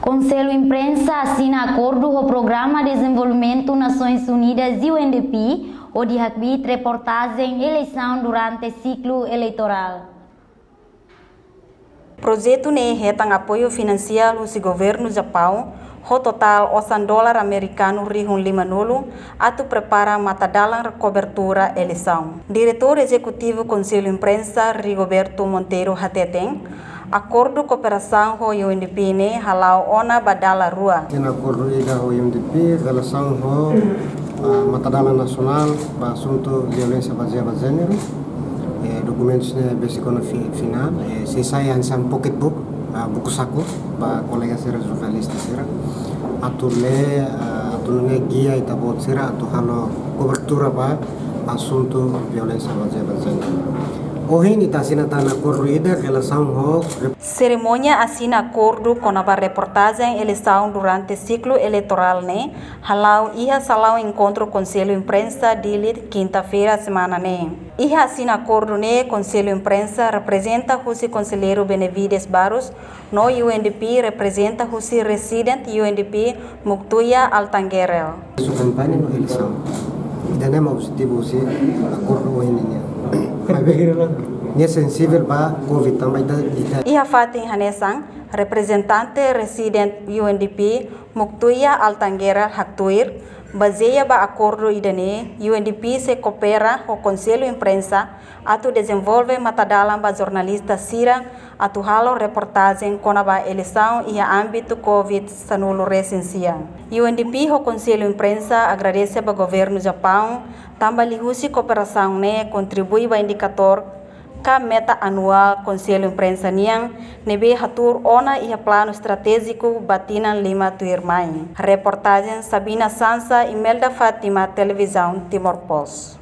Conselho Imprensa assina acordo com o Programa de Desenvolvimento Nações Unidas UNDP, onde recebe reportagem eleição durante ciclo eleitoral. Projeto ne retang apoio finansial do governo Japão, o total $8 americano rihun 5 nulu, atu prepara matadalang cobertura eleição. Diretor Executivo Conselho Imprensa Rigoberto Monteiro Hateteng, acordo cooperação com o UNDP ne halau ona badala rua. Em acordo ida com o UNDP relação com matadalang nacional para assunto violência baseada em gênero. Documentos ne basic ono final. Saya ansam pocketbook, buku saku, para kolega sira jurnalista sira. Atule guia ita bot sira atu halo cobertura para assunto violência baseada em gênero. Hoje ita assinatan acordo ida relação com Cerimônia assina acordo com a reportagem eleição durante ciclo eleitoral ne halau ia salau encontro Conselho Imprensa dilit quinta-feira semana ne. Ia assina acordo ne Conselho Imprensa representa o conselheiro Benevides Barros, no UNDP representa o resident UNDP Muktuya Altangerel. Su campanha no eleição. Dan é positivo se acordo ini. Nia sensível para Covid também ita. Ia fatin hanesang representante resident UNDP Muktuya Altangerel Haktuir baseia ba acordo idane UNDP se coopera com o Conselho Imprensa atu desenvolve matadalang ba jornalista sira atu halo reportagem com a eleição e a âmbito Covid sanulo recensia. UNDP o Conselho Imprensa agradece ba governo Japão tambali husi cooperação ne contribui ba indikator ka meta anual Conselho Imprensa niang nebe hatur ona ia plano estratégico batinan 5 tuirmai. Reportagem Sabina Sansa, Imelda Fátima, Televisão Timor Post.